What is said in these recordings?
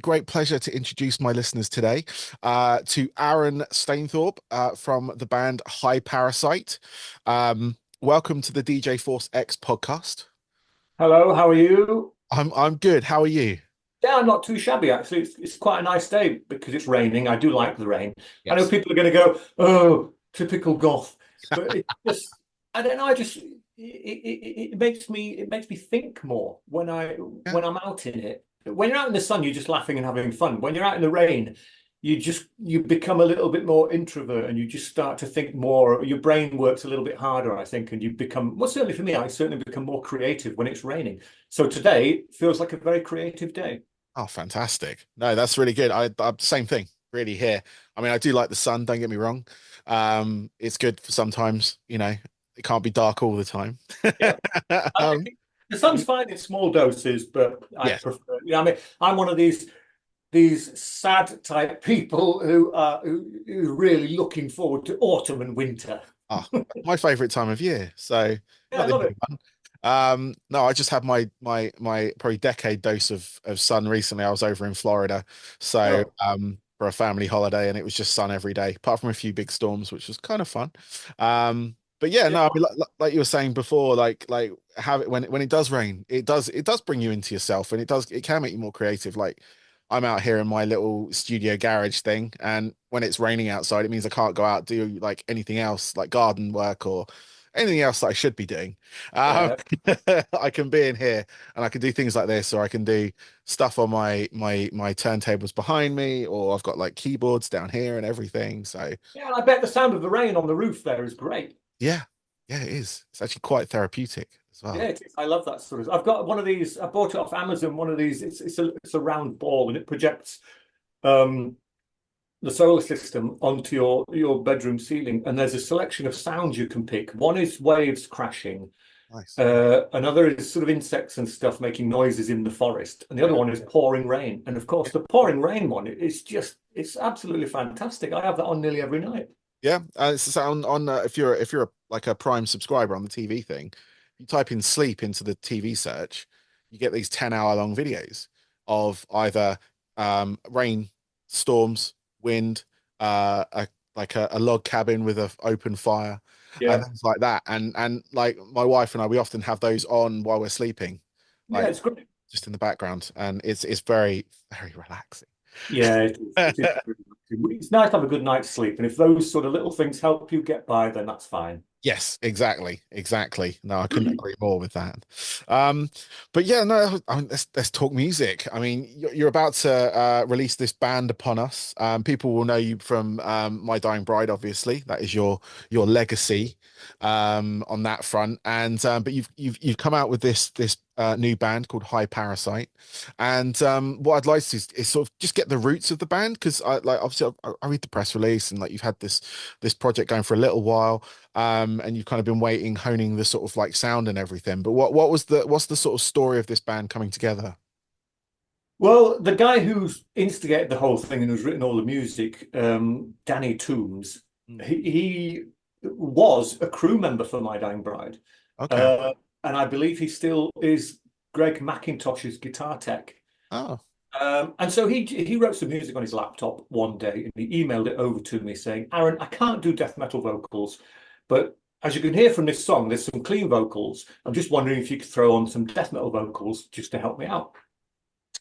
great pleasure to introduce my listeners today to Aaron Stainthorpe from the band High Parasite. Welcome to the DJ Force X podcast. Hello, how are you? I'm good. How are you? Yeah, I'm not too shabby actually. It's quite a nice day because it's raining. I do like the rain. I know Yes. people are going to go, "Oh, typical goth," but it just, I don't know. It makes me think more Yeah. when I'm out in it. When you're out in the sun, you're just laughing and having fun. When you're out in the rain, you become a little bit more introvert and you just start to think more. Your brain works a little bit harder, I think, and you become, well, certainly for me, I certainly become more creative when it's raining. So today feels like a very creative day. Oh, fantastic. No, that's really good. I same thing really here. I mean, I do like the sun, don't get me wrong. It's good for sometimes, it can't be dark all the time. Yeah. I Um, think the sun's fine in small doses, but I yes. prefer. I mean, I'm one of these sad type people who really looking forward to autumn and winter. Ah, my favorite time of year. So Yeah, not I the love only it. one. No, I just had my probably decade dose of sun recently. I was over in Florida, so Oh, for a family holiday, and it was just sun every day, apart from a few big storms, which was kind of fun. But yeah, yeah, no, I mean, like you were saying before, like have it when it does rain, it does bring you into yourself, and it can make you more creative. Like I'm out here in my little studio garage thing, and when it's raining outside, it means I can't go out do like anything else, like garden work or anything else that I should be doing. Um, yeah. I can be in here and I can do things like this, or I can do stuff on my turntables behind me, or I've got like keyboards down here and everything. So Yeah, and I bet the sound of the rain on the roof there is great. yeah, yeah, it is. It's actually quite therapeutic as Yeah, well. it is. I love that sort of. I've got one of these. I bought it off Amazon. One of these. It's a round ball and it projects um, the solar system onto your bedroom ceiling. And there's a selection of sounds you can pick. One is waves crashing. Nice. Another is sort of insects and stuff making noises in the forest, and the other Yeah. one is pouring rain. And of course, the pouring rain one is it's absolutely fantastic. I have that on nearly every night. Yeah, so on if you're like a Prime subscriber on the TV thing, you type in sleep into the TV search, you get these 10-hour long videos of either rain, storms, wind, like a log cabin with a open fire and Yeah, things like that. And like my wife and I, we often have those on while we're sleeping, yeah, like it's great. just in the background, and it's very, very relaxing. Yeah, it is. It is. It's nice to have a good night's sleep, and if those sort of little things help you get by, then that's fine. Yes, exactly, exactly. No, I couldn't agree more with that. Um, but yeah, no, I mean, let's talk music. I mean, you're about to release this band upon us. People will know you from My Dying Bride, obviously. That is your legacy on that front. And but you've come out with this new band called High Parasite. And what I'd like to do is sort of just get the roots of the band because I like obviously I read the press release and like you've had this project going for a little while and you've kind of been waiting, honing the sort of like sound and everything. But what's the sort of story of this band coming together? Well, the guy who's instigated the whole thing and who's written all the music, Danny Toombs, Mm. he was a crew member for My Dying Bride. Okay. Uh, and I believe he still is Greg McIntosh's guitar tech. Oh, And so he wrote some music on his laptop one day and he emailed it over to me saying, Aaron, I can't do death metal vocals, but as you can hear from this song, there's some clean vocals. I'm just wondering if you could throw on some death metal vocals just to help me out.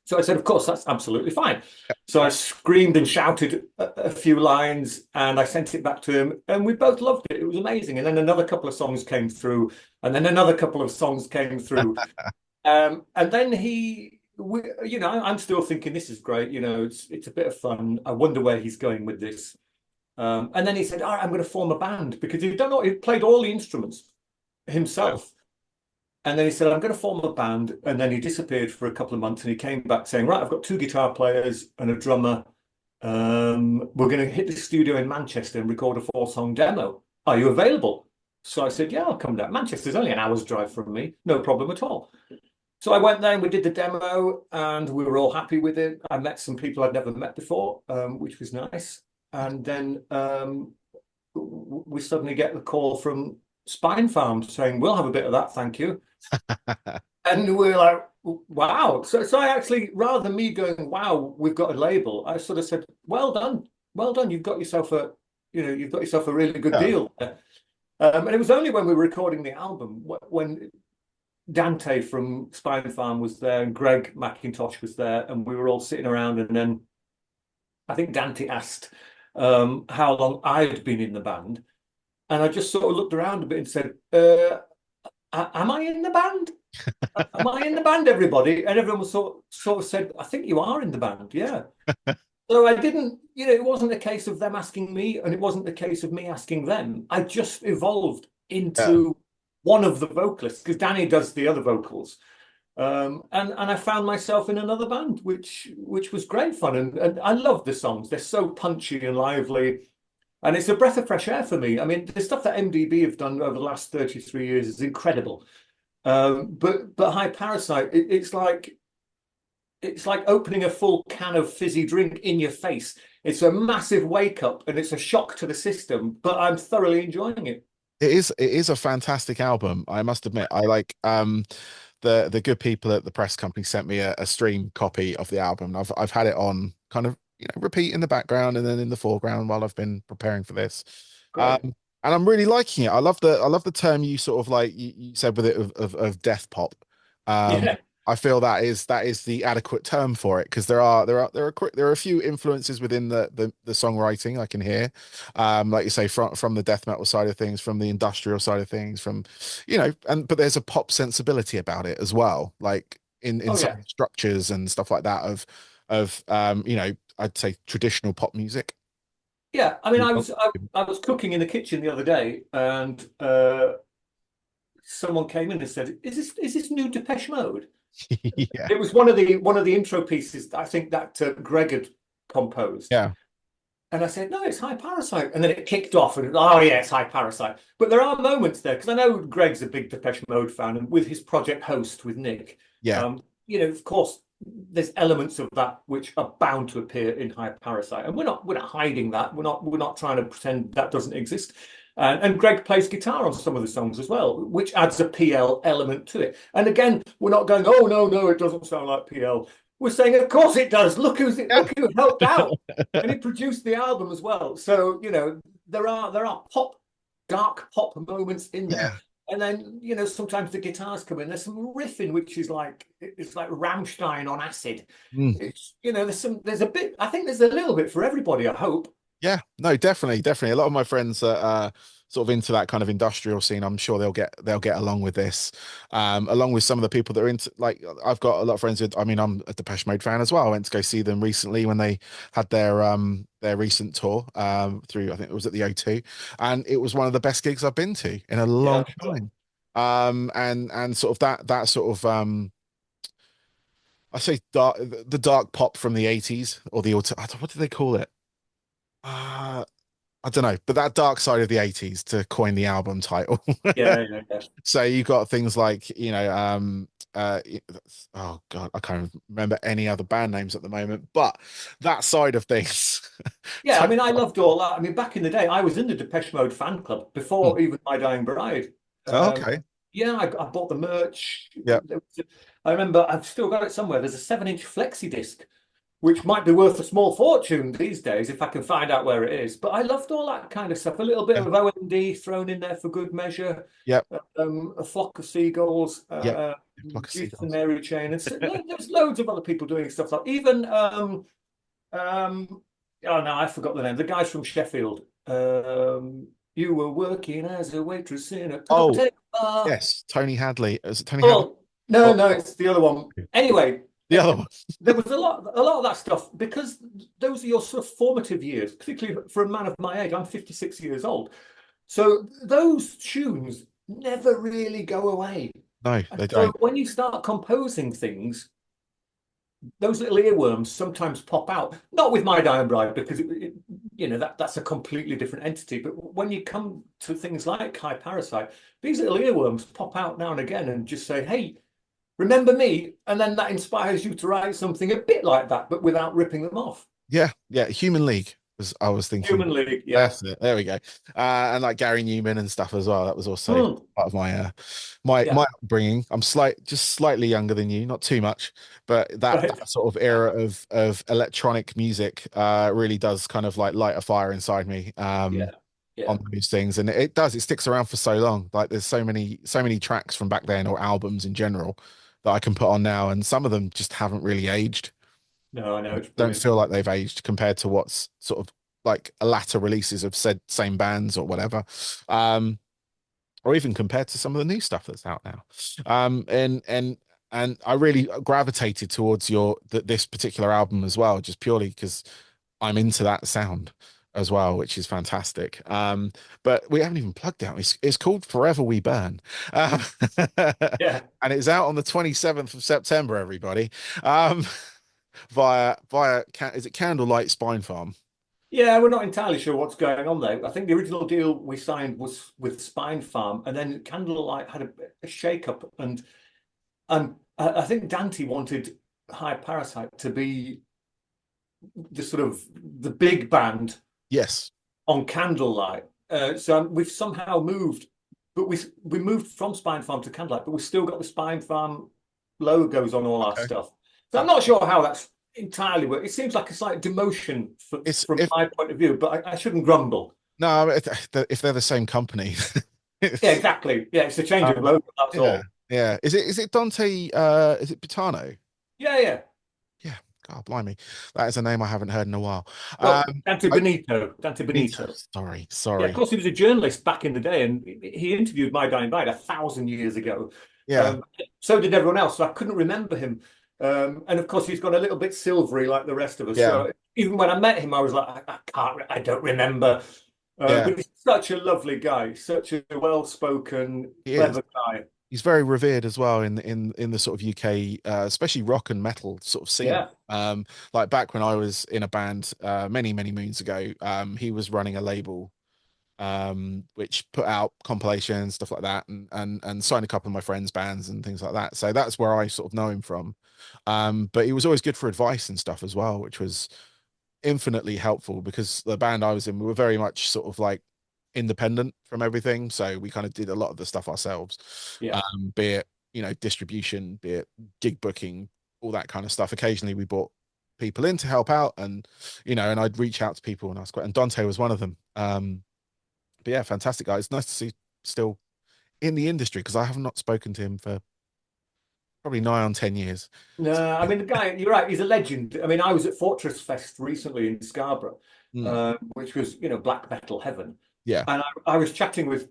So I said, of course, that's absolutely fine. So I screamed and shouted a few lines and I sent it back to him and we both loved it. It was amazing. And then another couple of songs came through and then another couple of songs came through. And then I'm still thinking this is great. It's a bit of fun. I wonder where he's going with this. And then he said, all right, I'm going to form a band because he don't know, he played all the instruments wow. himself. And then he said, I'm going to form a band. And then he disappeared for a couple of months and he came back saying, right, I've got two guitar players and a drummer. We're going to hit the studio in Manchester and record a four-song demo. Are you available? So I said, yeah, I'll come down. Manchester's only an hour's drive from me. No problem at all. So I went there and we did the demo and we were all happy with it. I met some people I'd never met before, which was nice. And then we suddenly get the call from Spinefarm saying, we'll have a bit of that, thank you. And we were like, Wow. So I actually, rather than me going, wow, we've got a label, I sort of said, well done. Well done. You've got yourself a really good Yeah. deal there. And it was only when we were recording the album, when Dante from Spinefarm was there and Greg McIntosh was there, and we were all sitting around. And then I think Dante asked how long I'd been in the band. And I just sort of looked around a bit and said, am I in the band? Am I in the band, everybody? And everyone was sort of said, I think you are in the band, yeah. So I didn't, it wasn't a case of them asking me, and it wasn't a case of me asking them. I just evolved Yeah. into one of the vocalists because Danny does the other vocals. And I found myself in another band, which was great fun. And I love the songs. They're so punchy and lively. And it's a breath of fresh air for me. I mean, the stuff that MDB have done over the last 33 years is incredible. But High Parasite, it's like opening a full can of fizzy drink in your face. It's a massive wake up and it's a shock to the system, but I'm thoroughly enjoying it. It is a fantastic album. I must admit. I like the good people at the press company sent me a stream copy of the album. I've had it on kind of repeat in the background and then in the foreground while I've been preparing for this. Great. And I'm really liking it. I love the term you sort of like you said with it of death pop. Um, Yeah. I feel that is the adequate term for it because there are a few influences within the songwriting I can hear, like you say from the death metal side of things, from the industrial side of things, from but there's a pop sensibility about it as well, like in Oh, some yeah. of the structures and stuff like that of I'd say traditional pop music. Yeah. I mean, I was cooking in the kitchen the other day and someone came in and said, is this new Depeche Mode? Yeah, It was one of the intro pieces I think that Greg had composed. yeah, And I said, no, it's High Parasite. And then it kicked off and, oh, yeah, it's High Parasite. But there are moments there, because I know Greg's a big Depeche Mode fan, and with his project host with Nick, yeah, of course, there's elements of that which are bound to appear in High Parasite. And we're not hiding that. We're not trying to pretend that doesn't exist. And Greg plays guitar on some of the songs as well, which adds a PL element to it. And again, we're not going, oh no, it doesn't sound like PL. We're saying, of course it does. yeah, Look who helped out, and he produced the album as well. So there are dark pop moments in there, yeah. and then sometimes the guitars come in. There's some riffing which is like it's like Rammstein on acid. Mm. It's there's a bit. I think there's a little bit for everybody. I hope. Yeah, no, definitely, definitely. A lot of my friends are sort of into that kind of industrial scene. I'm sure they'll get along with this. Along with some of the people that are into like I've got a lot of friends who, I mean, I'm a Depeche Mode fan as well. I went to go see them recently when they had their recent tour through I think it was at the O2, and it was one of the best gigs I've been to in a Yeah, long sure. time. And sort of that sort of I say the dark pop from the 80s or the auto what do they call it? Uh I don't know, but that dark side of the 80s to coin the album title. Yeah, yeah, yeah. So you got things like, oh God, I can't remember any other band names at the moment, but that side of things. Yeah, I mean, I loved all that. I mean, back in the day, I was in the Depeche Mode fan club Hmm. before even My Dying Bride. Oh, Um, okay. yeah, I bought the merch. Yeah. I remember I've still got it somewhere. There's a 7-inch flexi disc, which might be worth a small fortune these days if I can find out where it is. But I loved all that kind of stuff. A little bit Yeah. of OMD thrown in there for good measure. Yep. A flock of seagulls, Yep. Flock of Judas and seagulls. Mary Chain, and there's loads of other people doing stuff like even oh no, I forgot the name. The guys from Sheffield. You were working as a waitress in a Oh, cocktail bar. yes. Tony Hadley. Is it Tony Hadley? Oh no, Oh, no, it's the other one. Anyway, the other one. there was a lot of that stuff because those are your sort of formative years, particularly for a man of my age. I'm 56 years old, so those tunes never really go away. No, And they so don't. when you start composing things, those little earworms sometimes pop out. Not with My Dying Bride because that's a completely different entity. But when you come to things like High Parasite, these little earworms pop out now and again and just say, "Hey, remember me?" And then that inspires you to write something a bit like that, but without ripping them off. Yeah, yeah. Human League was I was thinking. Human League, yeah. That's it. There we go. And like Gary Newman and stuff as well. That was also Hmm. part of my my Yeah. upbringing. I'm just slightly younger than you, not too much, but Right. that sort of era of electronic music really does kind of like light a fire inside me. Yeah. On Yeah. those things, and it sticks around for so long. Like there's so many tracks from back then or albums in general that I can put on now, and some of them just haven't really aged. No, I know it's Don't brilliant. feel like they've aged compared to what's sort of like a latter releases of said same bands or whatever. Um, or even compared to some of the new stuff that's out now. And I really gravitated towards this particular album as well, just purely because I'm into that sound as well, which is fantastic. But we haven't even plugged out. It's called Forever We Burn. Um, Yeah. and it's out on the 27th of September, everybody. Um, is it Candlelight Spine Farm? Yeah, we're not entirely sure what's going on there. I think the original deal we signed was with Spinefarm, and then Candlelight had a shake-up, and I think Dante wanted High Parasite to be the sort of the big band Yes. on Candlelight. So we've somehow moved, but we moved from Spinefarm to Candlelight, but we've still got the Spinefarm logos on all our Okay. stuff. So I'm Uh, not sure how that's entirely worked. It seems like a slight demotion it's from if my point of view, but I shouldn't grumble. No, if they're the same company, Yeah, it's exactly. Yeah, it's a change of um, logo, that's yeah, all. yeah. Is it Dante? Is it Bitano? Yeah, yeah. Yeah. God, blimey, that is a name I haven't heard in a while. Well, Um, Dante I, Benito. Dante Benito. Benito. Sorry, Yeah, of sorry. course, he was a journalist back in the day, and he interviewed My Dying Bride 1,000 years ago. Yeah, So did everyone else. So I couldn't remember him. And of course, he's got a little bit silvery like the rest of us. yeah, So even when I met him, I was like, I can't, I don't remember. yeah. But he's such a lovely guy, such a well-spoken, He is. clever guy. He's very revered as well in the sort of UK, especially rock and metal sort of scene. Yeah, Like back when I was in a band many moons ago, he was running a label which put out compilations, stuff like that, and signed a couple of my friends' bands and things like that. So that's where I sort of know him from. But he was always good for advice and stuff as well, which was infinitely helpful because the band I was in, we were very much sort of like independent from everything. So we kind of did a lot of the stuff ourselves, yeah. be it, distribution, be it gig booking, all that kind of stuff. Occasionally we brought people in to help out and, and I'd reach out to people and ask, and Dante was one of them. But yeah, fantastic guy. It's nice to see still in the industry because I have not spoken to him for probably nigh on 10 years. No, I mean the guy. You're right. He's a legend. I mean, I was at Fortress Fest recently in Scarborough, Mm, which was black metal heaven, yeah. and I was chatting with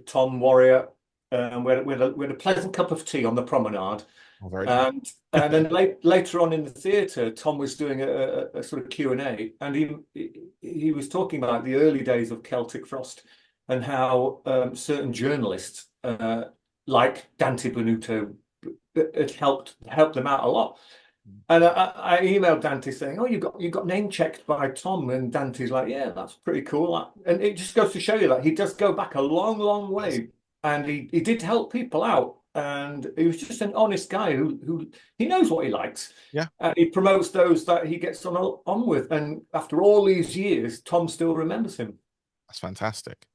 Tom Warrior, and we had a pleasant cup of tea on the promenade, Oh, very nice. and then later on in the theatre, Tom was doing a sort of Q&A, and he was talking about the early days of Celtic Frost and how certain journalists like Dante Benuto it helped them out a lot. And I emailed Dante saying, "Oh, you got name checked by Tom," and Dante's like, "Yeah, that's pretty cool." And it just goes to show you that he does go back a long, long way, and he did help people out, and he was just an honest guy who he knows what he likes. Yeah, He promotes those that he gets on with, and after all these years, Tom still remembers him. that's fantastic.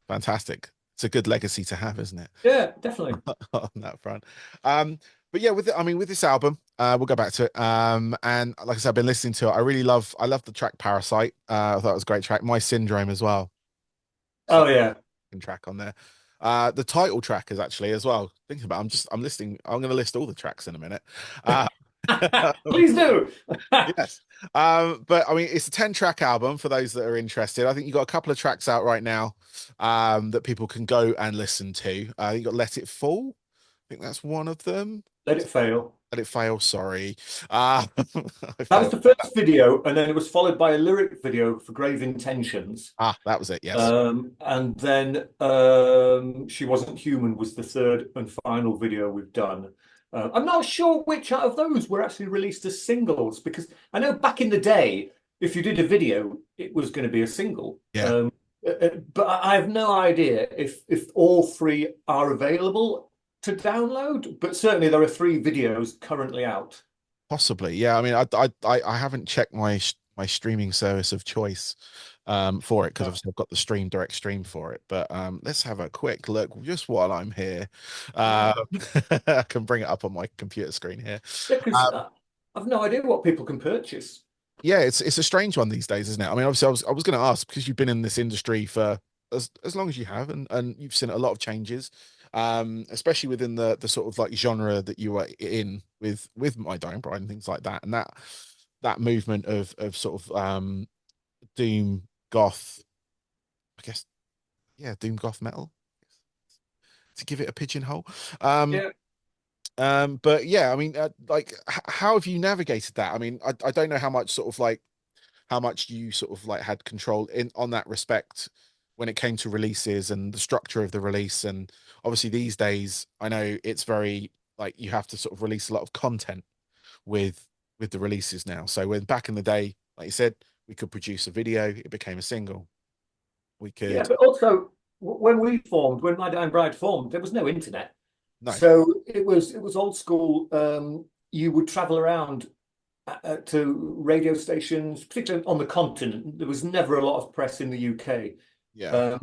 Fantastic. It's a good legacy to have, isn't it? Yeah, definitely. On that front. Um, but yeah, with this album, we'll go back to it. And like I said, I've been listening to it. I love the track Parasite. I thought it was a great track. My Syndrome as well. Oh Such yeah. a track on there. The title track is actually as well. Thinking about it, I'm going to list all the tracks in a minute. Uh, Please do. yes. But I mean, it's a 10-track album for those that are interested. I think you've got a couple of tracks out right now that people can go and listen to. You got Let It Fall. I think that's one of them. Let it fail. Let It Fail, sorry. I That was failed. the first video, and then it was followed by a lyric video for Grave Intentions. That was it, yes. And then She Wasn't Human was the third and final video we've done. I'm not sure which out of those were actually released as singles because I know back in the day, if you did a video, it was going to be a single. Yeah, But I have no idea if all three are available to download. But certainly there are three videos currently out. possibly. Yeah, I mean, I haven't checked my streaming service of choice for it, because obviously I've got the direct stream for it. But let's have a quick look just while I'm here. Yeah, Um, I can bring it up on my computer screen here. because Um, I've no idea what people can purchase. yeah, it's a strange one these days, isn't it? I mean, obviously, I was going to ask, because you've been in this industry for as long as you have, and you've seen a lot of changes, especially within the sort of like genre that you were in with My Dying Bride and things like that, and that movement of sort of doom goth, I guess, yeah, doom goth metal, to give it a pigeonhole. Um, Yeah. but yeah, I mean, like, how have you navigated that? I mean, I don't know how much sort of like how much you sort of like had control in on that respect when it came to releases and the structure of the release. And obviously these days, I know it's very like you have to sort of release a lot of content with the releases now. So when back in the day, like you said, we could produce a video, it became a single. We Yeah, could but also when we formed, when My Dying Bride formed, there was no internet. no, So it was old school. You would travel around to radio stations, particularly on the continent. There was never a lot of press in the UK. yeah, But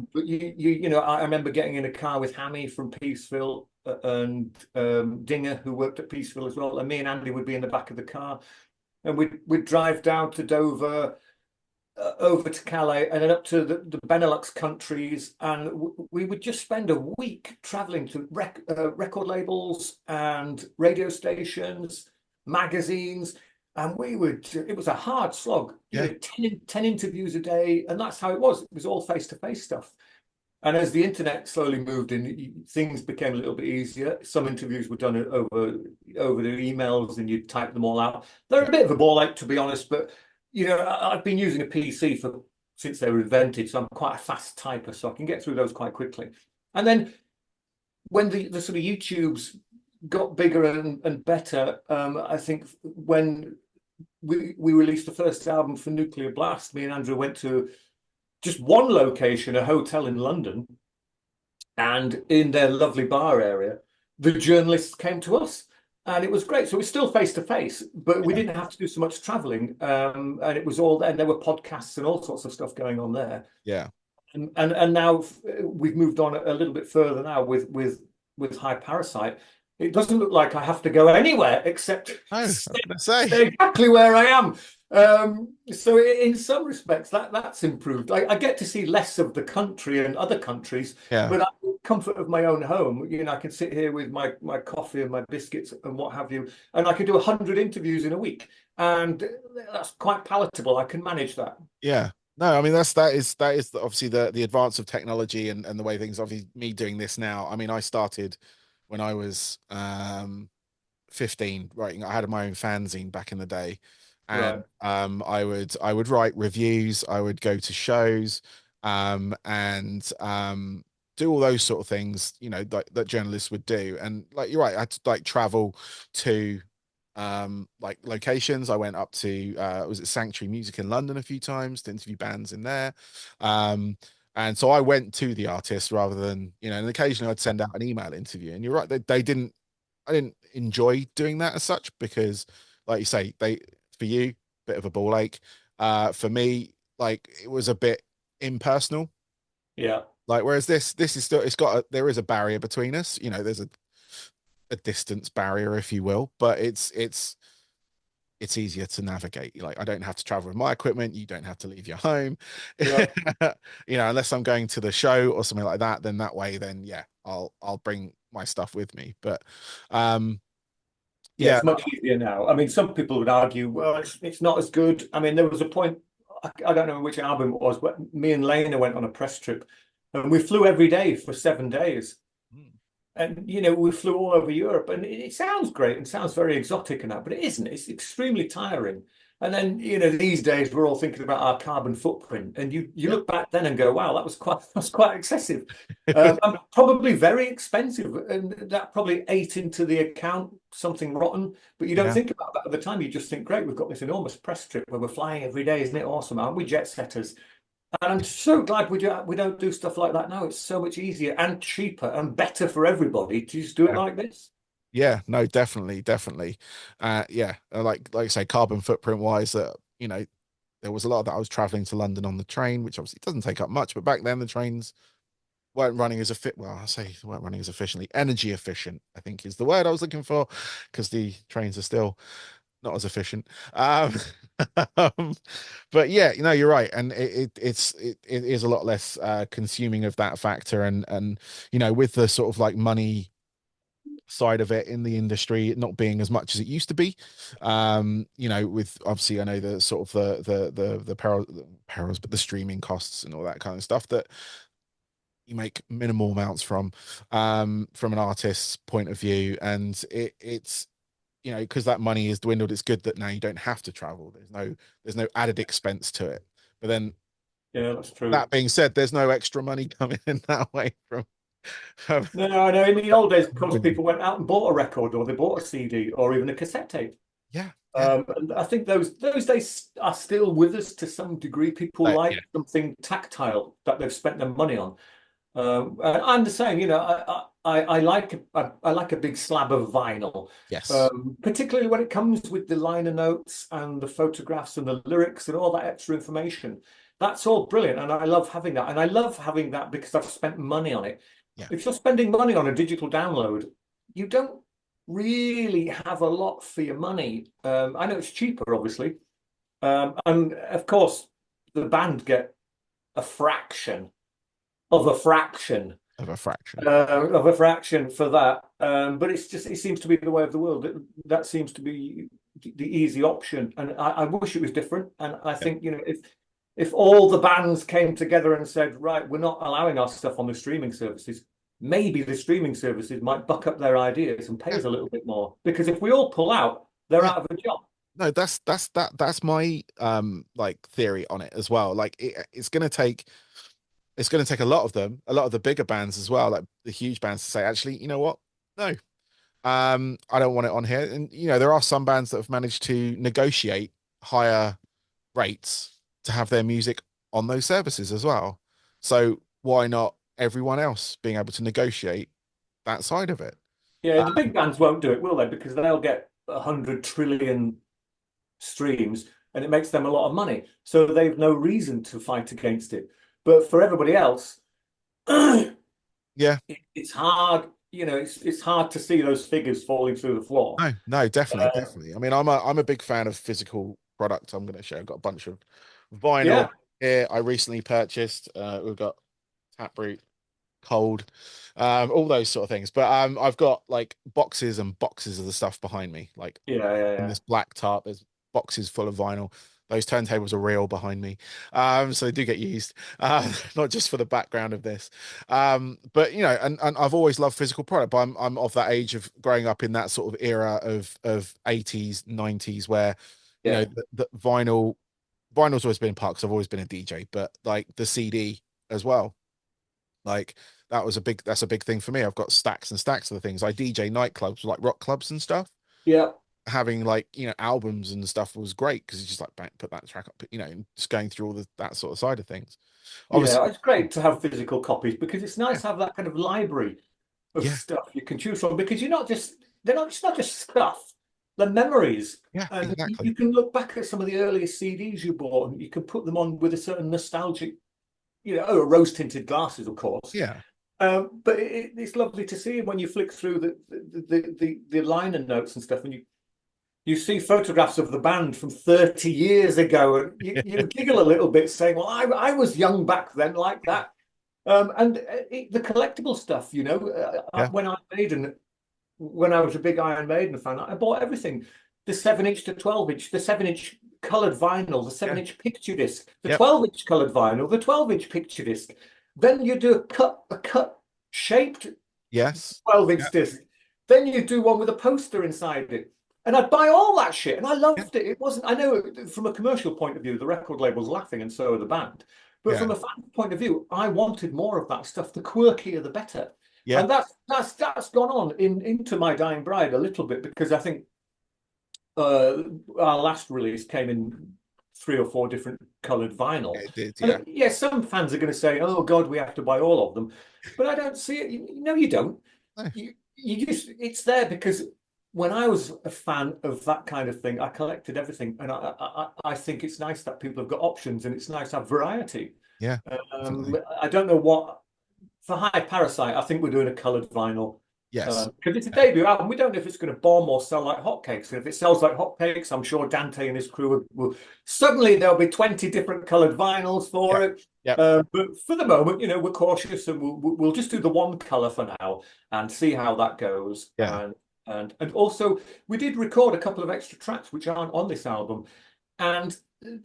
I remember getting in a car with Hammy from Peaceville and Dinger, who worked at Peaceville as well, and me and Andy would be in the back of the car, and we'd drive down to Dover, over to Calais, and then up to the Benelux countries, and we would just spend a week traveling to record labels and radio stations, magazines, and it was a hard slog, yeah, 10 interviews a day, and that's how it was. It was all face-to-face stuff. And as the internet slowly moved in, things became a little bit easier. Some interviews were done over the emails, and you'd type them all out. They're yeah, a bit of a ball ache, to be honest, but I've been using a PC since they were invented, so I'm quite a fast typer, so I can get through those quite quickly. And then when the sort of YouTubes got bigger and better, I think when we released the first album for Nuclear Blast, me and Andrew went to just one location, a hotel in London, and in their lovely bar area, the journalists came to us. And it was great. So it was still face to face, but we yeah, didn't have to do so much traveling. And it was all there. And there were podcasts and all sorts of stuff going on there. yeah. And now we've moved on a little bit further now with High Parasite. It doesn't look like I have to go anywhere except No, I was stay, gonna say, stay exactly where I am. So in some respects, that's improved. I get to see less of the country and other countries, yeah, but I'm in the comfort of my own home. I can sit here with my coffee and my biscuits and what have you, and I can do 100 interviews in a week, and that's quite palatable. I can manage that. yeah. No, I mean that is obviously the advance of technology and the way things. Obviously, me doing this now. I mean, I started when I was 15 writing. I had my own fanzine back in the day, and Right. I would write reviews, I would go to shows, and do all those sort of things, that journalists would do. And like you're right, I had to like travel to like locations. I went up to was it Sanctuary Music in London a few times to interview bands in there. um and so I went to the artist rather than, and occasionally I'd send out an email interview. And you're right, they didn't I didn't enjoy doing that as such, because like you say, for you, bit of a ball ache. For me, like it was a bit impersonal. Yeah. Like whereas this is still, there is a barrier between us. There's a distance barrier, if you will, but it's easier to navigate. Like I don't have to travel with my equipment, you don't have to leave your home. Yeah. Unless I'm going to the show or something like that, then that way, then yeah, I'll bring my stuff with me. But um Yeah, yeah, it's much easier now. I mean, some people would argue, well, it's not as good. I mean, there was a point, I don't know which album it was, but me and Lena went on a press trip, and we flew every day for 7 days. And, we flew all over Europe, and it sounds great and sounds very exotic and that, but it isn't. It's extremely tiring. And then, these days we're all thinking about our carbon footprint, and you yeah. look back then and go, wow, that was quite excessive, and probably very expensive, and that probably ate into the account something rotten. But you don't Yeah. think about that at the time. You just think, great, we've got this enormous press trip where we're flying every day, isn't it awesome? Aren't we jet setters? And I'm so glad we don't do stuff like that now. It's so much easier and cheaper and better for everybody to just do it Yeah. like this. Yeah, no, definitely, definitely. Yeah, like I say, carbon footprint wise, there was a lot that I was traveling to London on the train, which obviously doesn't take up much, but back then the trains weren't running as well, I say they weren't running as efficiently. Energy efficient, I think is the word I was looking for, because the trains are still not as efficient. Um, but yeah, you're right, and it is a lot less consuming of that factor, and with the sort of like money side of it in the industry not being as much as it used to be. With obviously I know the sort of the perils, but the streaming costs and all that kind of stuff that you make minimal amounts from an artist's point of view, and it's because that money is dwindled, it's good that now you don't have to travel. There's no added expense to it. But then Yeah, that's true. that being said, there's no extra money coming in that way from No, I know. In the old days, of course, people went out and bought a record, or they bought a CD, or even a cassette tape. yeah, yeah. And I think those days are still with us to some degree. People Yeah. like something tactile that they've spent their money on. And I'm the same. I like a big slab of vinyl, Yes. particularly when it comes with the liner notes and the photographs and the lyrics and all that extra information. That's all brilliant, and I love having that. And I love having that because I've spent money on it. Yeah. If you're spending money on a digital download, you don't really have a lot for your money. I know it's cheaper, obviously, and of course, the band get a fraction of a fraction Of a fraction. of a fraction for that. But it seems to be the way of the world. That seems to be the easy option, and I wish it was different. And I Yeah. think if all the bands came together and said, right, we're not allowing our stuff on the streaming services, maybe the streaming services might buck up their ideas and pay Yeah. us a little bit more. Because if we all pull out, they're Yeah. out of a job. No, that's my like theory on it as well. Like it's gonna take a lot of the bigger bands as well, like the huge bands, to say, actually, you know what? No, I don't want it on here. And there are some bands that have managed to negotiate higher rates to have their music on those services as well. So why not everyone else being able to negotiate that side of it? Yeah, the big bands won't do it, will they? Because they'll get 100 trillion streams and it makes them a lot of money. So they've no reason to fight against it. But for everybody else, Yeah. it's hard, it's hard to see those figures falling through the floor. No, no, definitely, Uh, definitely. I mean, I'm a big fan of physical product. I'm going to show. I've got a bunch of vinyl yeah, here. I recently purchased. We've got Taproot, Cold, all those sort of things. But I've got like boxes and boxes of the stuff behind me. Like in yeah. this black tarp, there's boxes full of vinyl. Those turntables are real behind me. So they do get used, not just for the background of this. But and I've always loved physical product, but I'm of that age of growing up in that sort of era of 80s, 90s, where Yeah. the vinyl's always been part, because I've always been a DJ, but like the CD as well. Like that's a big thing for me. I've got stacks and stacks of the things. I DJ nightclubs, like rock clubs and stuff. Yeah. Having like albums and stuff was great, because it's just like, bang, put that track up, and just going through all that sort of side of things. Obviously, Yeah, it's great to have physical copies because it's yeah, nice to have that kind of library of yeah, stuff you can choose from because it's not just stuff, they're memories. yeah, And exactly. you can look back at some of the earliest CDs you bought and you can put them on with a certain nostalgic, rose tinted glasses, of course. Yeah, But it's lovely to see when you flick through the liner notes and stuff, and you see photographs of the band from 30 years ago, and you giggle a little bit, saying, "Well, I was young back then, like that." And the collectible stuff, yeah, when I was a big Iron Maiden fan, I bought everything: the 7 inch to 12 inch, the 7 inch coloured vinyl, the seven yeah, inch picture disc, the yep, 12 inch coloured vinyl, the 12 inch picture disc. Then you do a cut shaped yes, 12 inch yeah, disc. Then you do one with a poster inside it. And I'd buy all that shit. And I yeah, loved it. It wasn't, I know from a commercial point of view, the record label's laughing and so are the band. But yeah, from a fan point of view, I wanted more of that stuff. The quirkier, the better. yeah. And that's gone on into My Dying Bride a little bit because I think uh, our last release came in 3 or 4 different coloured vinyl. It did, yeah. And yes, some fans are going to say, "Oh God, we have to buy all of them," but I don't see it. No, you don't. No, You just it's there because when I was a fan of that kind of thing, I collected everything, and I think it's nice that people have got options, and it's nice to have variety. Yeah, definitely. I don't know what for High Parasite. I think we're doing a coloured vinyl Yes. because it's a debut album. We don't know if it's going to bomb or sell like hotcakes. And if it sells like hotcakes, I'm sure Dante and his crew will suddenly there'll be 20 different coloured vinyls Yeah. for it. Yeah. But for the moment, we're cautious and we'll just do the one colour for now and see how that goes. Yeah. And also we did record a couple of extra tracks which aren't on this album, and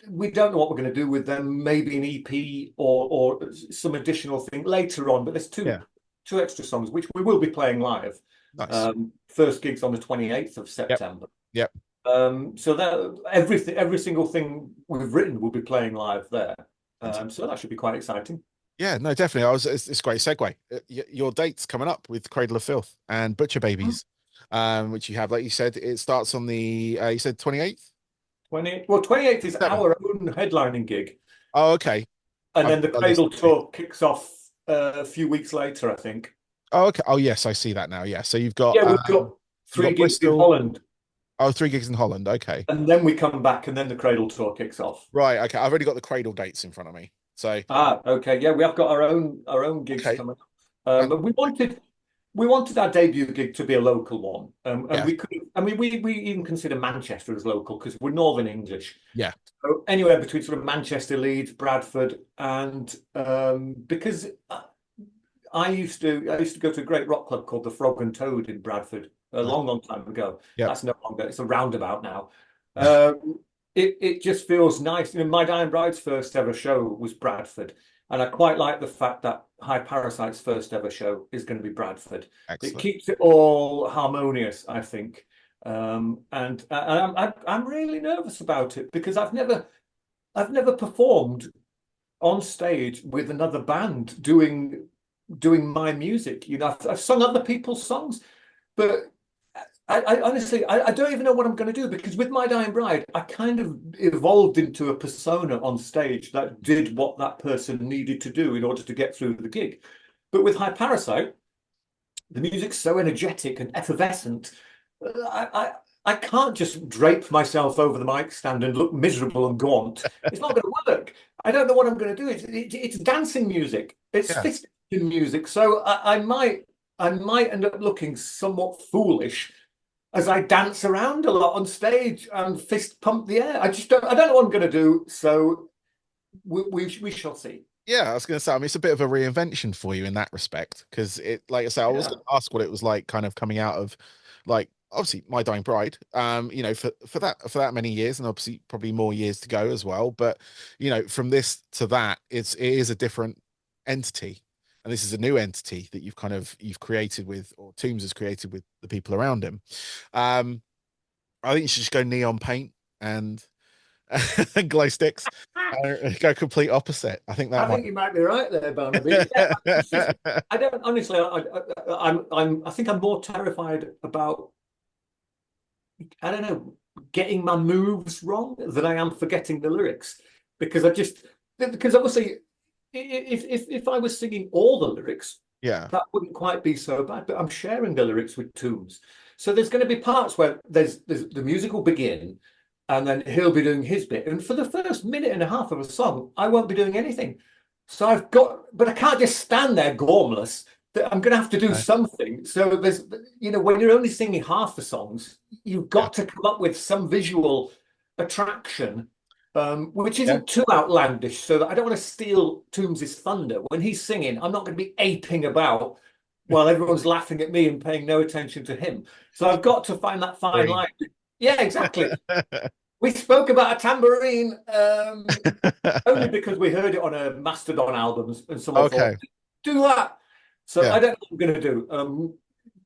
we don't know what we're going to do with them. Maybe an EP or some additional thing later on. But there's Yeah. two extra songs which we will be playing live. Nice. First gig's on the 28th of Yep. September. Yep. So that every single thing we've written will be playing live there. So that should be quite exciting. Yeah, no, definitely. It's a great segue. Your date's coming up with Cradle of Filth and Butcher Babies, which you have, like you said, it starts on the you said 28th? 28th is Seven. our own headlining gig, Oh, okay. and I've then the got a list. Cradle tour kicks off a few weeks later, I think. Oh, okay. Oh, yes, I see that now. Yeah. So Yeah, we've got you've three got gigs in Bristol. Holland, Oh, 3 gigs in Holland. Okay. and then we come back, and then the Cradle tour kicks off. Right. Okay. I've already got the Cradle dates in front of me. So Okay, yeah, we have got our own gigs okay. coming up. And But we wanted our debut gig to be a local one, and yeah, we could. I mean, we even consider Manchester as local because we're Northern English. yeah, So anywhere between sort of Manchester, Leeds, Bradford, and because I used to go to a great rock club called the Frog and Toad in Bradford a nice. long time ago. Yep. That's no longer. It's a roundabout now. It just feels nice. My Dying Bride's first ever show was Bradford, and I quite like the fact that High Parasite's first ever show is going to be Bradford. It Excellent. keeps it all harmonious, I think. And I'm really nervous about it because I've never performed on stage with another band doing my music. I've sung other people's songs, but I honestly I don't even know what I'm going to do because with My Dying Bride, I kind of evolved into a persona on stage that did what that person needed to do in order to get through the gig. But with High Parasite, the music's so energetic and effervescent. I can't just drape myself over the mic stand and look miserable and gaunt. It's not going to work. I don't know what I'm going to do. It's dancing music. It's Yeah. fist music. So I might end up looking somewhat foolish as I dance around a lot on stage and fist pump the air. I don't know what I'm going to do. So we shall see. Yeah, I was going to say, I mean, it's a bit of a reinvention for you in that respect, because like I say, I was Yeah. going to ask what it was like, kind of coming out of, like, obviously, My Dying Bride, for that many years, and obviously probably more years to go as well. But from this to that, it is a different entity, and this is a new entity that you've created with, or Toombs has created with the people around him. Um, I think you should just go neon paint and glow sticks, go complete opposite. I think that I might. think you might be right there, Barnaby. Yeah, it's just I don't honestly. I think I'm more terrified about I don't know getting my moves wrong than I am forgetting the lyrics because because obviously if I was singing all the lyrics Yeah, that wouldn't quite be so bad. But I'm sharing the lyrics with Toombs, so there's going to be parts where there's the music will begin. And then he'll be doing his bit. And for the first minute and a half of a song, I won't be doing anything. So but I can't just stand there gormless. I'm going to have to do no, something. So when you're only singing half the songs, you've yeah, got to come up with some visual attraction, which yeah, isn't too outlandish. So that I don't want to steal Toombs's thunder. When he's singing, I'm not going to be aping about while everyone's laughing at me and paying no attention to him. So I've got to find that fine green. line. Yeah, exactly. We spoke about a tambourine only because we heard it on a Mastodon albums and someone thought, Okay, do that. So yeah, I don't know what I'm going to do.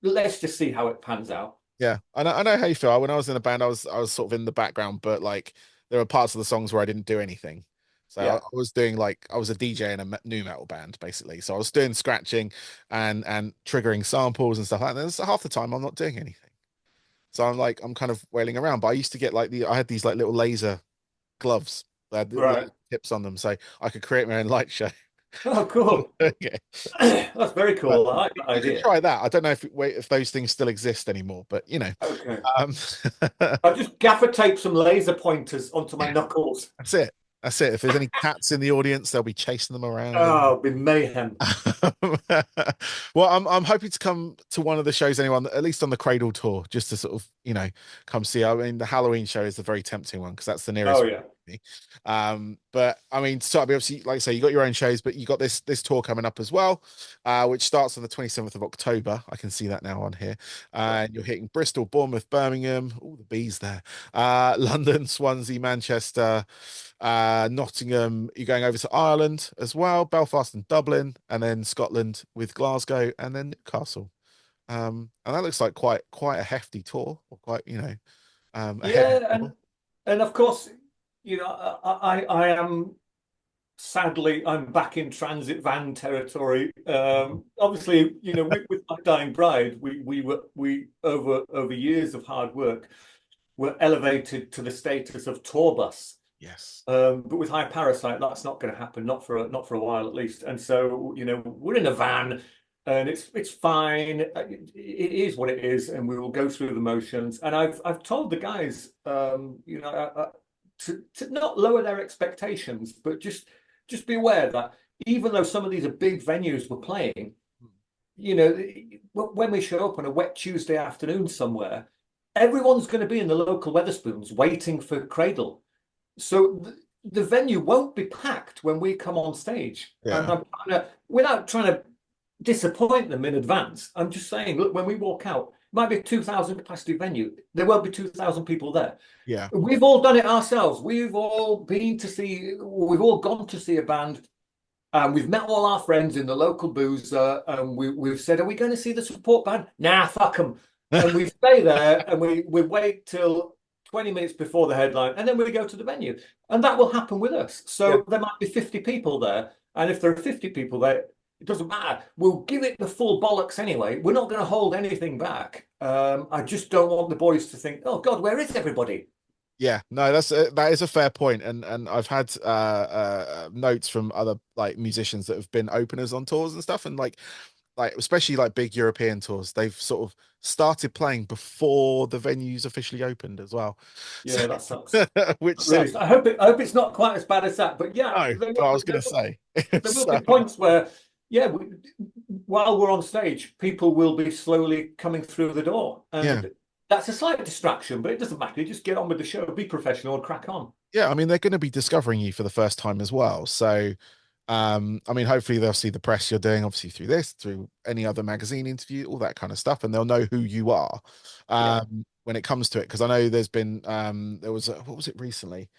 Let's just see how it pans out. yeah. I know how you feel. When I was in a band, I was sort of in the background, but like there were parts of the songs where I didn't do anything. So I Yeah, was doing, like, I was a DJ in a new metal band basically. So I was doing scratching and triggering samples and stuff like that. And half the time I'm not doing anything. So I'm kind of wailing around. But I used to get I had these like little laser gloves that had laser right. tips on them, so I could create my own light show. Oh, cool. Okay. That's very But cool. I like that you could idea. try that. I don't know if those things still exist anymore, but Okay. um, I'll just gaffer tape some laser pointers onto my knuckles. that's it. That's it. If there's any cats in the audience, they'll be chasing them around. Oh, it'll be mayhem. Well, I'm hoping to come to one of the shows, anyone, at least on the Cradle tour, just to sort of, come see. I mean, the Halloween show is the very tempting one because that's the Oh, nearest one yeah. to me. But I mean, so I mean, obviously, like I say, you got your own shows, but you got this tour coming up as well, which starts on the 27th of October. I can see that now on here. Yeah. And you're hitting Bristol, Bournemouth, Birmingham, all the bees there, London, Swansea, Manchester, Nottingham. You're going over to Ireland as well, Belfast and Dublin, and then Scotland with Glasgow and then Newcastle. And that looks like quite a hefty tour, or quite, a heavy Yeah, tour. and of course, I am sadly I'm back in transit van territory. Obviously, with my dying bride, we over years of hard work were elevated to the status of tour bus. Yes. But with High Parasite, that's not going to happen, not for a while at least. And so, we're in a van, and it's fine. It is what it is, and we will go through the motions. And I've told the guys, to not lower their expectations, but just be aware that even though some of these are big venues we're playing, you know, when we show up on a wet Tuesday afternoon somewhere, everyone's going to be in the local Weatherspoons waiting for Cradle. So the venue won't be packed when we come on stage. And Yeah. I'm without trying to disappoint them in advance, I'm just saying, look, when we walk out, it might be a 2,000 capacity venue. There won't be 2,000 people there. Yeah. We've all done it ourselves. We've all gone to see a band, and we've met all our friends in the local boozer, and we've said, are we going to see the support band? Nah, fuck them. And we stay there, and we wait till 20 minutes before the headline, and then we go to the venue. And that will happen with us. Yeah. So there might be 50 people there. And if there are 50 people there, it doesn't matter. We'll give it the full bollocks anyway. We're not going to hold anything back. I just don't want the boys to think, oh God, where is everybody? Yeah, no, that is a fair point, and I've had notes from other like musicians that have been openers on tours and stuff, and like especially like big European tours, they've sort of started playing before the venues officially opened as well, so Yeah, that sucks. which Really, sucks. I hope it's not quite as bad as that. But yeah, No, but I was gonna say, there will so be points where, yeah, while we're on stage, people will be slowly coming through the door, yeah. and that's a slight distraction, but it doesn't matter. You just get on with the show, be professional, and crack on. Yeah, I mean they're going to be discovering you for the first time as well. So, I mean, hopefully they'll see the press you're doing, obviously through this, through any other magazine interview, all that kind of stuff, and they'll know who you are Yeah, when it comes to it. Because I know there's been there was what was it recently?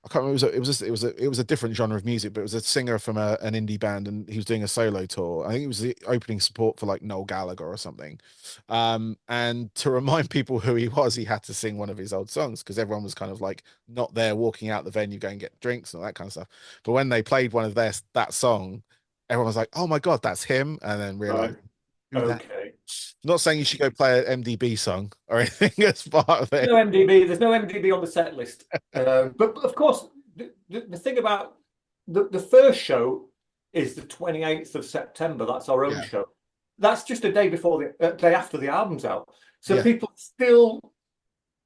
I can't remember. It was a different genre of music, but it was a singer from an indie band, and he was doing a solo tour. I think it was the opening support for like Noel Gallagher or something. And to remind people who he was, he had to sing one of his old songs because everyone was kind of like not there, walking out the venue, going get drinks and all that kind of stuff. But when they played one of that song, everyone was like, "Oh my God, that's him!" And then realized right. who that. Okay. Not saying you should go play an MDB song or anything as part of There's it. no MDB. There's no MDB on the set list. But of course, the thing about the first show is the 28th of September. That's our own Yeah, show. That's just a day before the day after the album's out. So yeah, people still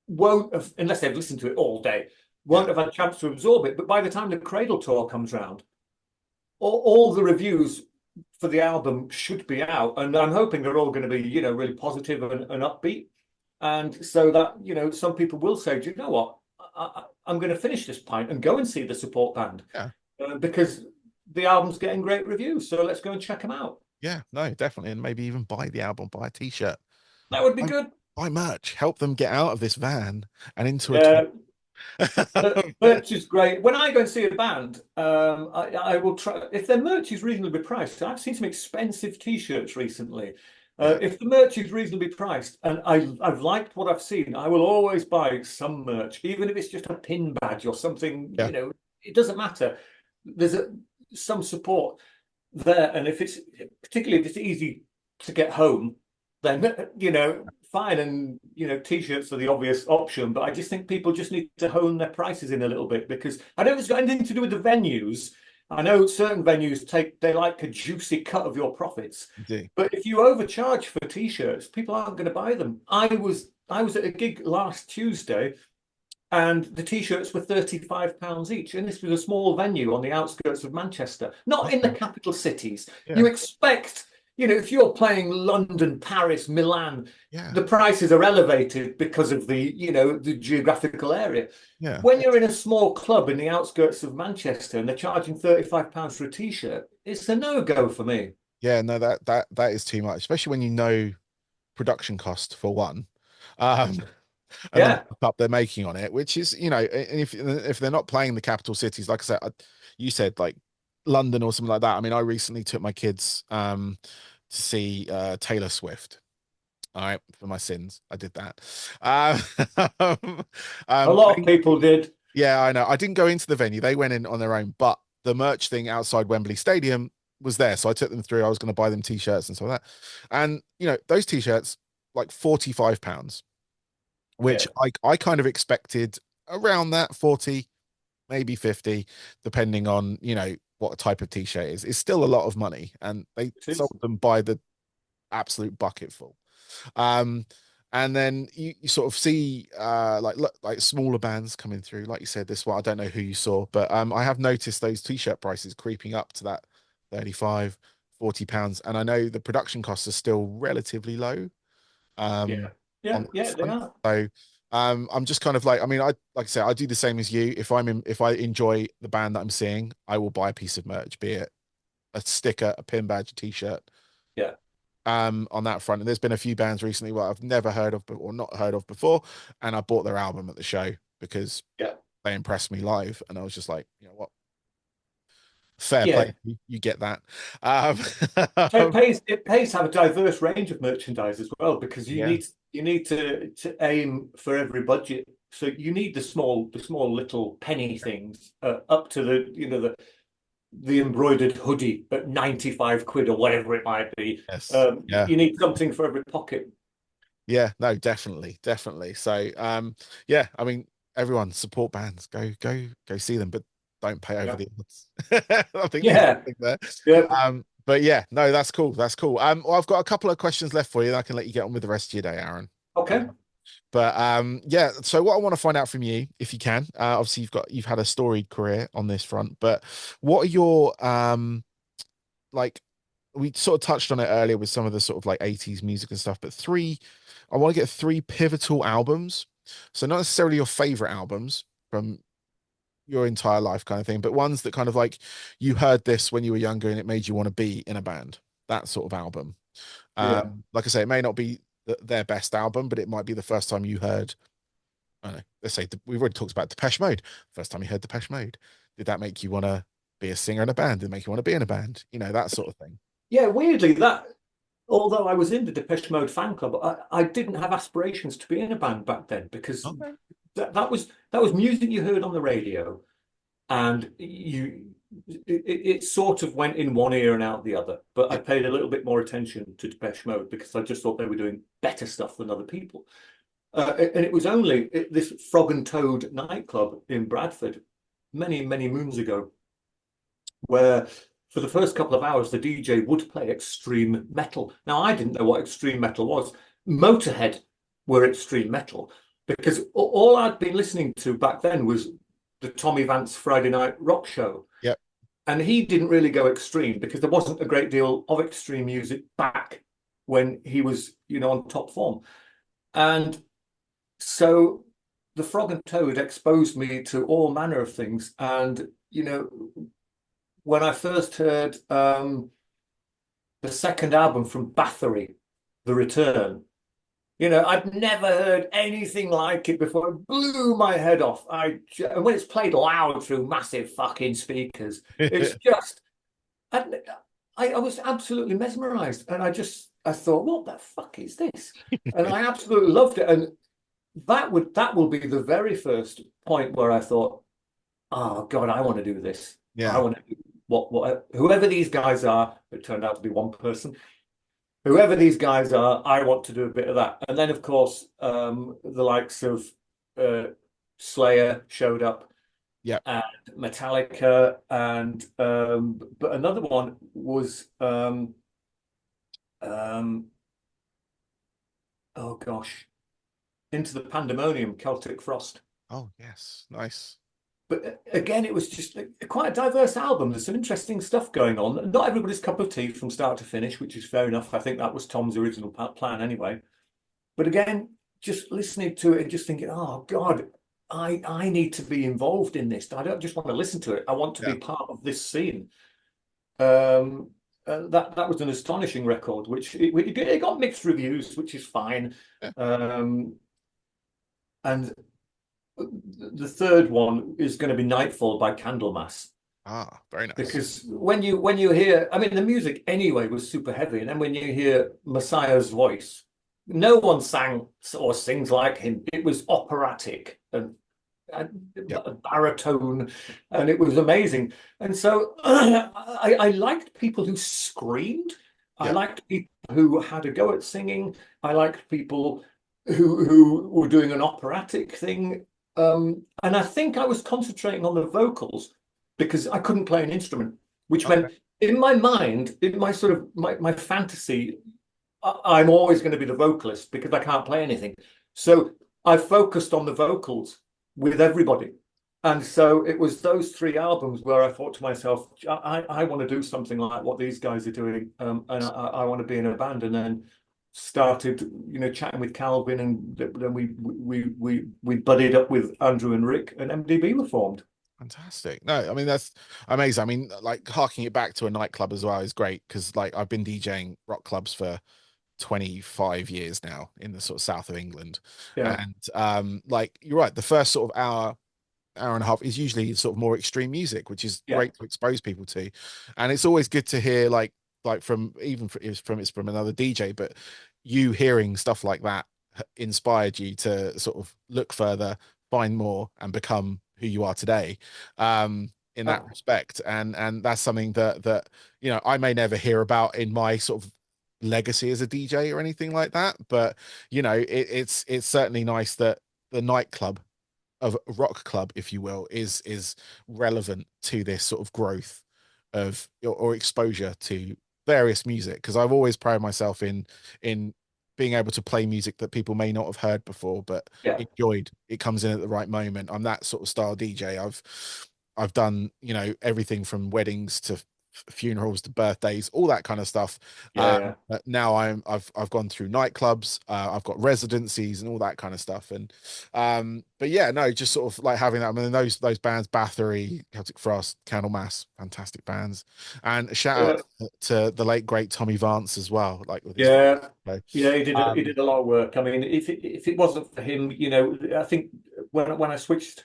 won't have, unless they've listened to it all day, yeah, won't have had a chance to absorb it. But by the time the Cradle tour comes round, all the reviews for the album should be out, and I'm hoping they're all going to be, really positive and upbeat. And so that, some people will say, do you know what? I'm going to finish this pint and go and see the support band yeah. because the album's getting great reviews. So let's go and check them out. Yeah, no, definitely. And maybe even buy the album, buy a t-shirt, That would be buy, good. buy merch, help them get out of this van and into a tour. Yeah, merch is great. When I go and see a band, I will try if their merch is reasonably priced. I've seen some expensive T-shirts recently. Yeah, If the merch is reasonably priced and I've liked what I've seen, I will always buy some merch, even if it's just a pin badge or something. yeah, It doesn't matter. There's some support there, and if it's particularly if it's easy to get home, then fine. And t-shirts are the obvious option, but I just think people just need to hone their prices in a little bit because I don't know if it's got anything to do with the venues, I know certain venues they like a juicy cut of your profits, You do. but if you overcharge for t-shirts, people aren't going to buy them. I was at a gig last Tuesday, and the t-shirts were £35 each, and this was a small venue on the outskirts of Manchester, not in the Okay. capital cities. You Yeah. expect, if you're playing London, Paris, Milan, Yeah. the prices are elevated because of the geographical area. Yeah. When you're in a small club in the outskirts of Manchester and they're charging £35 for a t-shirt, it's a no-go for me. Yeah. No, that is too much, especially when you know production cost for one. Um, and the Yeah, markup they're making on it, which is, and if they're not playing the capital cities, like I said, you said like London or something like that. I mean, I recently took my kids to see Taylor Swift. All right, for my sins, I did that. a I lot of didn't, people did. yeah, I know. I didn't go into the venue; they went in on their own. But the merch thing outside Wembley Stadium was there, so I took them through. I was going to buy them t-shirts and stuff like that, and those t-shirts like £45, which Yeah, I kind of expected around that 40, maybe 50, depending on, what type of t-shirt it is. It's still a lot of money, and they it is. sold them by the absolute bucket full. Um, and then you sort of see like smaller bands coming through. Like you said, this one, I don't know who you saw, but I have noticed those t-shirt prices creeping up to that 35, £40. And I know the production costs are still relatively low Yeah, on yeah, that yeah, they front. are. So I'm just kind of like, I mean, like I said, I do the same as you. If I enjoy the band that I'm seeing, I will buy a piece of merch, be it a sticker, a pin badge, a t-shirt, Yeah, on that front. And there's been a few bands recently where I've never heard of or not heard of before, and I bought their album at the show because yeah, they impressed me live, and I was just like, you know what, fair yeah. play, you get that. Um, So it pays to have a diverse range of merchandise as well, because you yeah, need you need to aim for every budget. So you need the small little penny things, up to the embroidered hoodie at 95 quid or whatever it might be. yes, yeah. You need something for every pocket. Yeah, no, definitely, definitely. So, yeah, I mean, everyone support bands, go see them, but don't pay over Yeah, the odds. I think the yeah, thing there. yeah. But yeah, no, that's cool. That's cool. Well, I've got a couple of questions left for you, and I can let you get on with the rest of your day, Aaron. Okay. But yeah. So what I want to find out from you, if you can, obviously you've had a storied career on this front, but what are your like we sort of touched on it earlier with some of the sort of like 80s music and stuff, but I want to get three pivotal albums. So not necessarily your favorite albums from your entire life kind of thing, but ones that kind of like you heard this when you were younger and it made you want to be in a band. That sort of album. Yeah. Like I say, it may not be their best album, but it might be the first time you heard, I don't know, let's say we've already talked about Depeche Mode. First time you heard Depeche Mode. Did that make you want to be a singer in a band? Did it make you want to be in a band? That sort of thing. Yeah, weirdly, that although I was in the Depeche Mode fan club, I didn't have aspirations to be in a band back then, because Okay. that was music you heard on the radio, and it sort of went in one ear and out the other. But I Yeah. paid a little bit more attention to Depeche Mode because I just thought they were doing better stuff than other people. And it was only this Frog and Toad nightclub in Bradford many, many moons ago, where for the first couple of hours the DJ would play extreme metal. Now, I didn't know what extreme metal was. Motorhead were extreme metal, because all I'd been listening to back then was the Tommy Vance Friday Night Rock Show. Yep. And he didn't really go extreme because there wasn't a great deal of extreme music back when he was, on top form. And so the Frog and Toad exposed me to all manner of things. And, when I first heard the second album from Bathory, The Return, I'd never heard anything like it before. It blew my head off. And when it's played loud through massive fucking speakers, it's just, I, I was absolutely mesmerized. And I thought, what the fuck is this? And I absolutely loved it. And that will be the very first point where I thought, oh God, I want to do this. I Yeah. want to do whoever these guys are. It turned out to be one person. Whoever these guys are, I want to do a bit of that. And then, of course, the likes of uh, Slayer showed up, Yeah. and Metallica, and but another one was um, oh gosh, Into the Pandemonium, Celtic Frost. Oh, yes. Nice. But again, it was just quite a diverse album. There's some interesting stuff going on. Not everybody's cup of tea from start to finish, which is fair enough. I think that was Tom's original plan anyway. But again, just listening to it and just thinking, oh God, I need to be involved in this. I don't just want to listen to it. I want to Yeah. be part of this scene. Um, that was an astonishing record, which it got mixed reviews, which is fine. Yeah. Um, and the third one is going to be Nightfall by Candlemass. Ah, very nice. Because when you hear, I mean, the music anyway was super heavy, and then when you hear Messiah's voice, no one sang or sings like him. It was operatic and Yeah. baritone, and it was amazing. And so I liked people who screamed. I Yeah. liked people who had a go at singing. I liked people who were doing an operatic thing. And I think I was concentrating on the vocals because I couldn't play an instrument, which Okay. meant in my mind, in my sort of my fantasy, I'm always going to be the vocalist because I can't play anything. So I focused on the vocals with everybody. And so it was those three albums where I thought to myself, I want to do something like what these guys are doing, and I want to be in a band. And then started, chatting with Calvin, and then we buddied up with Andrew and Rick, and MDB were formed. Fantastic. No, I mean that's amazing. I mean, like harking it back to a nightclub as well is great because like I've been DJing rock clubs for 25 years now in the sort of south of England. Yeah, And like you're right, the first sort of hour and a half is usually sort of more extreme music, which is yeah, great to expose people to. And it's always good to hear like from even for, it's from another DJ, but you hearing stuff like that inspired you to sort of look further, find more, and become who you are today. In that oh, respect, and that's something that I may never hear about in my sort of legacy as a DJ or anything like that, but it's certainly nice that the nightclub of rock club, if you will, is relevant to this sort of growth of or exposure to various music. Because I've always prided myself in being able to play music that people may not have heard before, but yeah, enjoyed. It comes in at the right moment. I'm that sort of style DJ. I've done everything from weddings to funerals to birthdays, all that kind of stuff. yeah, But now I've gone through nightclubs, I've got residencies and all that kind of stuff. And but yeah, no, just sort of like having that. I mean, those bands, Bathory, Celtic Frost, Candlemass, fantastic bands. And a shout yeah. out to the late great Tommy Vance as well, like with his Yeah, so, yeah, he did um a lot of work. I mean, if it wasn't for him, I think when I switched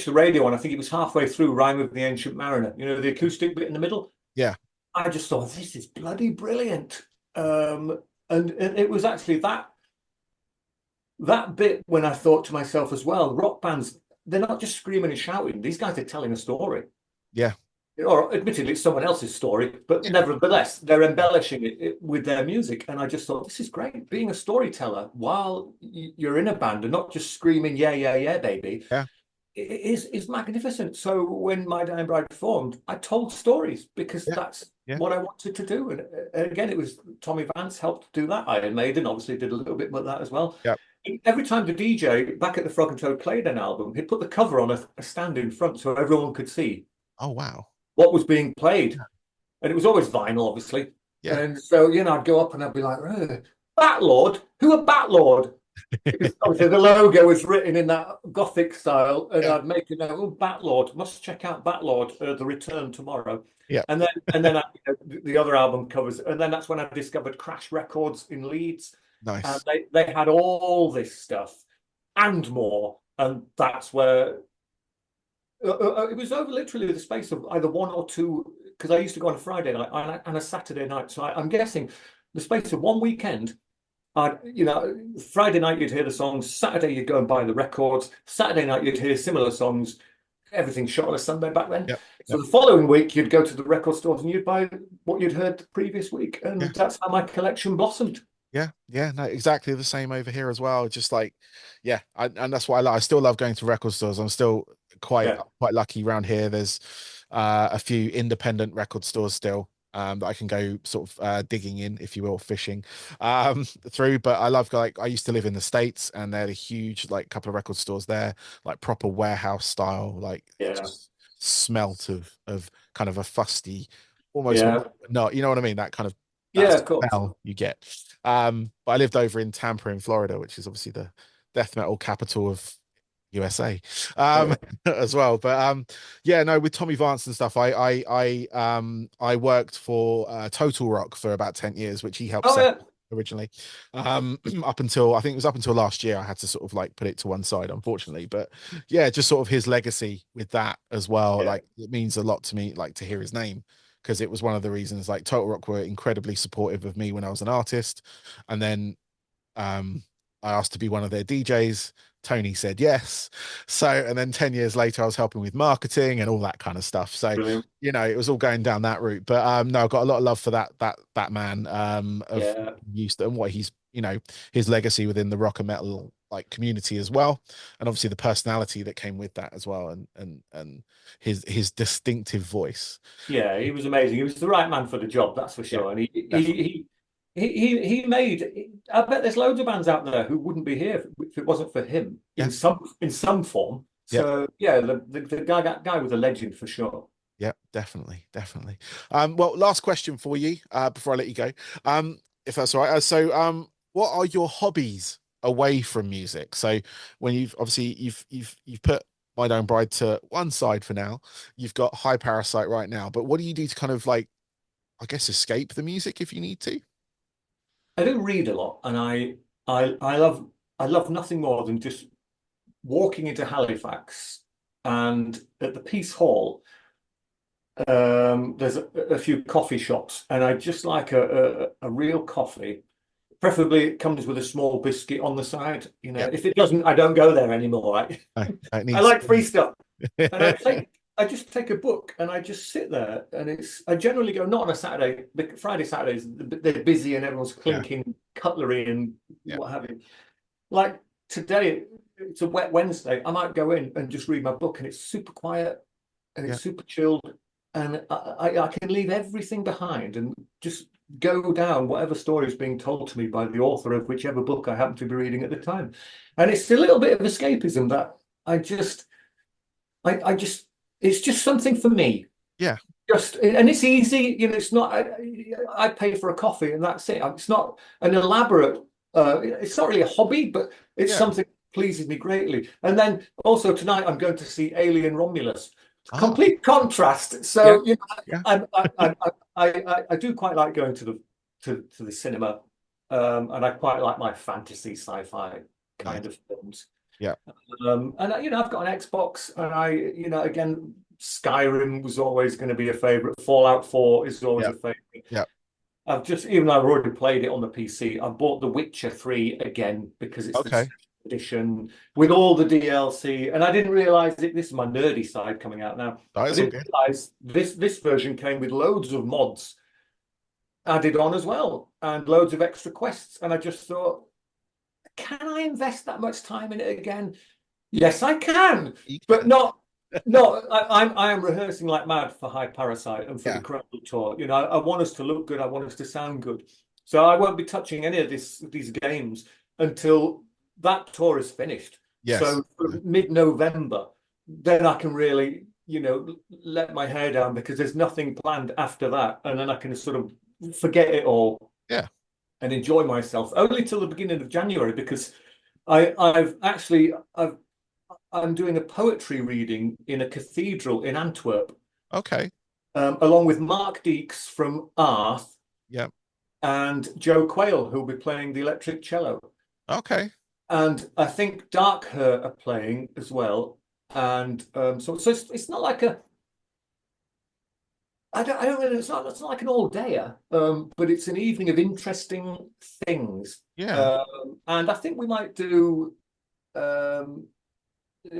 the radio on, I think it was halfway through Rhyme of the Ancient Mariner, the acoustic bit in the middle. yeah, I just thought this is bloody brilliant. And it was actually that bit when I thought to myself as well, rock bands, they're not just screaming and shouting. These guys are telling a story. yeah, Or admittedly, it's someone else's story, but yeah, nevertheless, they're embellishing it with their music. And I just thought, this is great. Being a storyteller while you're in a band and not just screaming, yeah, yeah, yeah, baby, yeah, is magnificent. So when My Dying Bride formed, I told stories because yeah, that's yeah, what I wanted to do. And again, it was Tommy Vance helped do that. Iron Maiden obviously did a little bit with that as well. yeah. Every time the DJ back at the Frog and Toad played an album, he'd put the cover on a stand in front so everyone could see Oh wow. what was being played. And it was always vinyl, obviously. Yeah. And so, I'd go up and I'd be like, Batlord? Who are Batlord? Because obviously the logo was written in that Gothic style, and Yeah. I'd make it know, oh, Batlord, must check out Batlord, The Return tomorrow. Yeah. And then the other album covers, and then that's when I discovered Crash Records in Leeds, and Nice. they had all this stuff and more, and that's where it was over literally the space of either one or two, because I used to go on a Friday night and a Saturday night. So I'm guessing the space of one weekend, Friday night you'd hear the songs, Saturday you'd go and buy the records, Saturday night you'd hear similar songs, everything shot on a Sunday back then. Yep. So Yep. the following week you'd go to the record stores and you'd buy what you'd heard the previous week. And Yeah. that's how my collection blossomed. Yeah, yeah, no, exactly the same over here as well. Just like, yeah, and that's why I still love going to record stores. I'm still Yeah, quite lucky around here. There's a few independent record stores still that I can go sort of digging in, if you will, fishing through. But I love like I used to live in the States, and they're a huge like couple of record stores there, like proper warehouse style, like yeah, just smelt of kind of a fusty, almost yeah, no, you know what I mean? That kind of that yeah, of course. smell you get. But I lived over in Tampa in Florida, which is obviously the death metal capital of USA, Oh, yeah. as well. But yeah, no, with Tommy Vance and stuff, I worked for Total Rock for about 10 years, which he helped Oh, set yeah, originally. Up until I think it was up until last year, I had to sort of like put it to one side, unfortunately. But yeah, just sort of his legacy with that as well. yeah, Like it means a lot to me, like to hear his name because it was one of the reasons like Total Rock were incredibly supportive of me when I was an artist. And then um I asked to be one of their DJs. Tony said yes. So, and then 10 years later, I was helping with marketing and all that kind of stuff. So, brilliant. it was all going down that route. But no, I've got a lot of love for that man of Yeah, used and what he's, his legacy within the rock and metal like community as well. And obviously the personality that came with that as well and his distinctive voice. yeah, he was amazing. He was the right man for the job, that's for Yeah, sure. And definitely. he made. I bet there's loads of bands out there who wouldn't be here if it wasn't for him Yeah. in some form. Yeah. So yeah, the guy was a legend for sure. Yeah, definitely, definitely. Well, last question for you, before I let you go. If that's all right. What are your hobbies away from music? So when you've obviously you've put My Own Bride to one side for now, you've got High Parasite right now, but what do you do to kind of like, I guess, escape the music if you need to? I do read a lot, and I love nothing more than just walking into Halifax and at the Peace Hall. There's a few coffee shops, and I just like a real coffee. Preferably, it comes with a small biscuit on the side. You know, Yeah. if it doesn't, I don't go there anymore. No, it I needs like free stuff, and I just take a book and I just sit there, and I generally go not on a Saturday. Friday, Saturdays they're busy and everyone's yeah, clinking cutlery and yeah, what have you. Like today, it's a wet Wednesday. I might go in and just read my book, and it's super quiet and yeah, it's super chilled, and I can leave everything behind and just go down whatever story is being told to me by the author of whichever book I happen to be reading at the time. And it's a little bit of escapism that I just, I just, it's just something for me. yeah, Just, and it's easy, you know, it's not, I pay for a coffee and that's it. It's not an elaborate, it's not really a hobby, but it's yeah. something that pleases me greatly. And then also tonight I'm going to see Alien Romulus. Ah, Complete contrast. yeah, So, you know, yeah, I do quite like going to the cinema, and I quite like my fantasy sci-fi nice. kind of films. Yeah, And you know, I've got an Xbox, and you know, again, Skyrim was always going to be a favorite. Fallout 4 is always yeah, a favorite. yeah. I've just, even though I've already played it on the PC, I bought The Witcher 3 again because it's the Okay. second edition with all the DLC. And I didn't realize it. This is my nerdy side coming out now. I That's all didn't good. realize this version came with loads of mods added on as well and loads of extra quests. And I just thought, can I invest that much time in it again? Yes, I can, You but can. not. No, I am rehearsing like mad for High Parasite and for the Yeah. Cradle tour. You know, I want us to look good. I want us to sound good. So I won't be touching any of these games until that tour is finished. Yes. So mid-November, then I can really, you know, let my hair down because there's nothing planned after that, and then I can sort of forget it all Yeah. and enjoy myself only till the beginning of January because I'm doing a poetry reading in a cathedral in Antwerp, Okay. along with Mark Deeks from Arth Yeah. and Joe Quayle, who'll be playing the electric cello. Okay. And I think Darker are playing as well. And so it's not like I don't really, it's not like an all dayer, but it's an evening of interesting things. Yeah. And I think we might do um,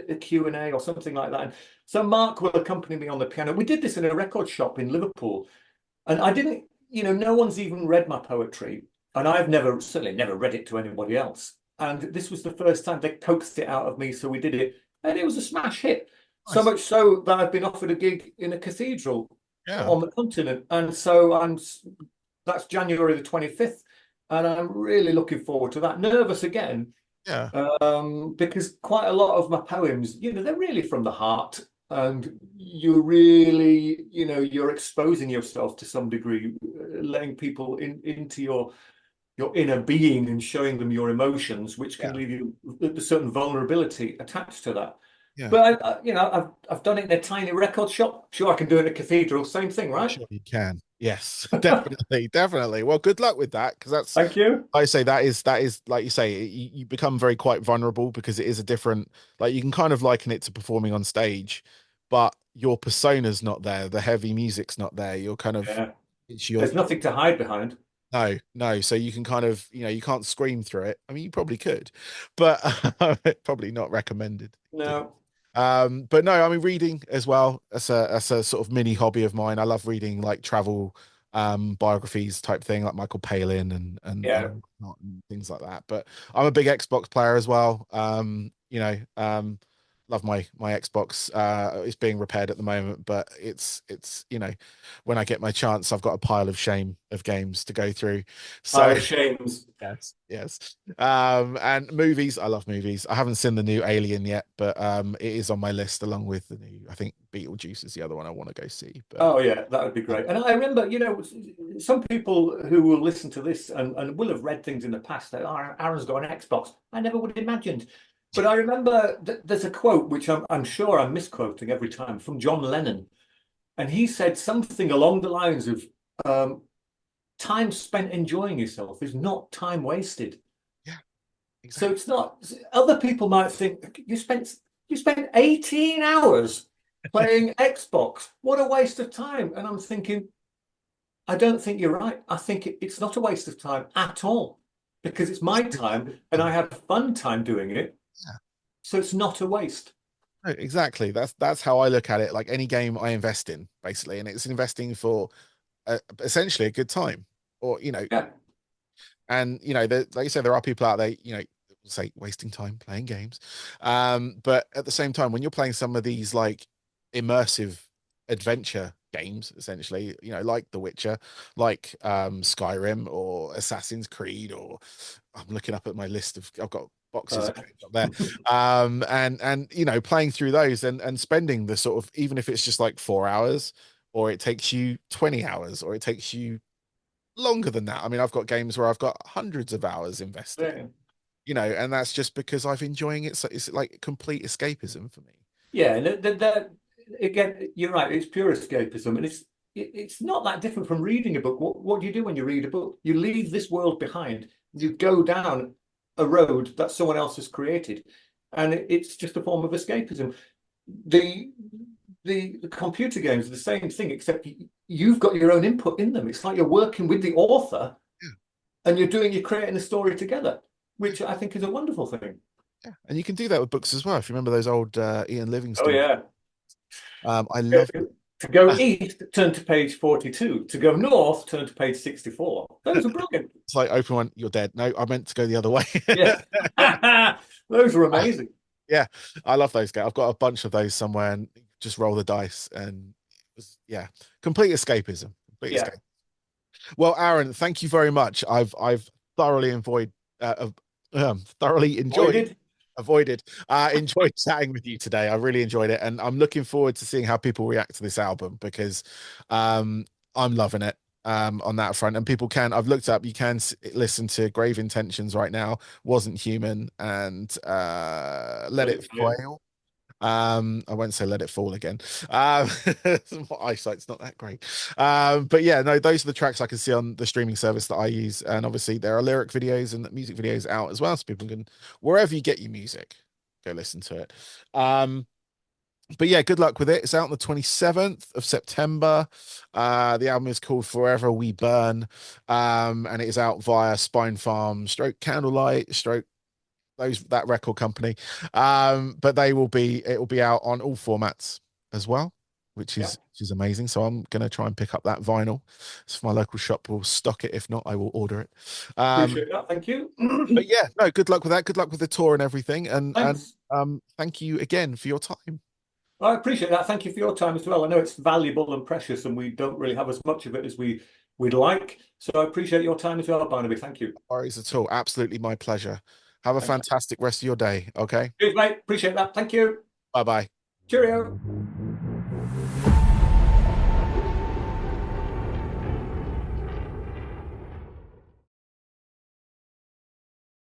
a Q&A or something like that. And so Mark will accompany me on the piano. We did this in a record shop in Liverpool, and I didn't, you know, no one's even read my poetry. and I've certainly never read it to anybody else. And this was the first time they coaxed it out of me, so we did it, and it was a smash hit. So Nice. much so that I've been offered a gig in a cathedral Yeah. on the continent, and so that's January the 25th, and I'm really looking forward to that. Nervous again, Yeah. because quite a lot of my poems, they're really from the heart, and you really, you're exposing yourself to some degree, letting people into your inner being and showing them your emotions, which can Yeah. leave you with a certain vulnerability attached to that. Yeah. But I've done it in a tiny record shop. Sure, I can do it in a cathedral. Same thing, I'm right? sure you can. Yes, definitely, definitely. Well, good luck with that, because that's, Thank you. I say, that is like you say, you become very quite vulnerable, because it is a different, like, you can kind of liken it to performing on stage, but your persona's not there, the heavy music's not there. You're kind of, Yeah, it's your, there's nothing to hide behind. no, no. So you can kind of, you can't scream through it. I mean, you probably could, but probably not recommended. No. But no, I mean, reading as well. That's a sort of mini hobby of mine. I love reading like travel biographies type thing, like Michael Palin Yeah. and whatnot and things like that. But I'm a big Xbox player as well. Love my Xbox. It's being repaired at the moment, but it's when I get my chance, I've got a pile of shame of games to go through. So Pile of shames. yes, yes. And movies, I love movies. I haven't seen the new Alien yet, but it is on my list along with the new, I think Beetlejuice is the other one I want to go see. But Oh yeah, that would be great. And I remember, some people who will listen to this and will have read things in the past that, oh, Aaron's got an Xbox. I never would have imagined. But I remember there's a quote which I'm sure I'm misquoting every time, from John Lennon, and he said something along the lines of, um, "Time spent enjoying yourself is not time wasted." yeah, So exactly. it's not. Other people might think you spent 18 hours playing Xbox. What a waste of time. And I'm thinking, I don't think you're right. I think it's not a waste of time at all, because it's It's my good. time and I have fun time doing it. Yeah, So it's not a waste. no, exactly. That's how I look at it. Like any game I invest in, basically, and it's investing for essentially a good time, or Yeah. and like you said, there are people out there, say wasting time playing games, but at the same time, when you're playing some of these like immersive adventure games, essentially, like The Witcher, like Skyrim or Assassin's Creed, or I'm looking up at my list of, I've got boxes Uh, of games up there, and playing through those and spending the sort of, even if it's just like 4 hours, or it takes you 20 hours, or it takes you longer than that. I mean, I've got games where I've got hundreds of hours invested, yeah. and that's just because I've enjoying it. So it's like complete escapism for me. Yeah. And again, you're right. It's pure escapism. And it's not that different from reading a book. What do you do when you read a book? You leave this world behind. You go down a road that someone else has created. And it's just a form of escapism. The the computer games are the same thing, except you've got your own input in them. It's like you're working with the author Yeah, and you're creating a story together, which I think is a wonderful thing. yeah. And you can do that with books as well. If you remember those old Ian Oh Livingstone, yeah. I love them. To go east, turn to page 42. To go north, turn to page 64. Those are brilliant. It's like open one, you're dead. No, I meant to go the other way. Yeah. Those are amazing. Yeah, I love those guys. I've got a bunch of those somewhere, and just roll the dice, and yeah, complete escapism. Complete Yeah. escape. Well, Aaron, thank you very much. I've thoroughly thoroughly enjoyed Voided. enjoyed chatting with you today. I really enjoyed it, and I'm looking forward to seeing how people react to this album, because um I'm loving it on that front. And people can, I've looked up, you can listen to Grave Intentions right now, Wasn't Human, and Let It Fail. I won't say Let It Fall again. Um, my eyesight's not that great. But yeah, no, those are the tracks I can see on the streaming service that I use. And obviously there are lyric videos and music videos out as well. So people can, wherever you get your music, go listen to it. But yeah, good luck with it. It's out on the 27th of September. The album is called Forever We Burn. And it is out via Spinefarm stroke Candlelight stroke that record company. But it will be out on all formats as well. Yeah, which is amazing. So I'm gonna try and pick up that vinyl. So my local shop will stock it. If not, I will order it. appreciate that. Thank you. But yeah, no, good luck with that. Good luck with the tour and everything. And Thanks. thank you again for your time. I appreciate that. Thank you for your time as well. I know it's valuable and precious, and we don't really have as much of it as we'd like. So I appreciate your time as well, Barnaby. Thank you. No worries at all. Absolutely my pleasure. Have a Thank you. fantastic rest of your day. Okay. Cheers, mate. Appreciate that. Thank you. Bye bye. Cheerio.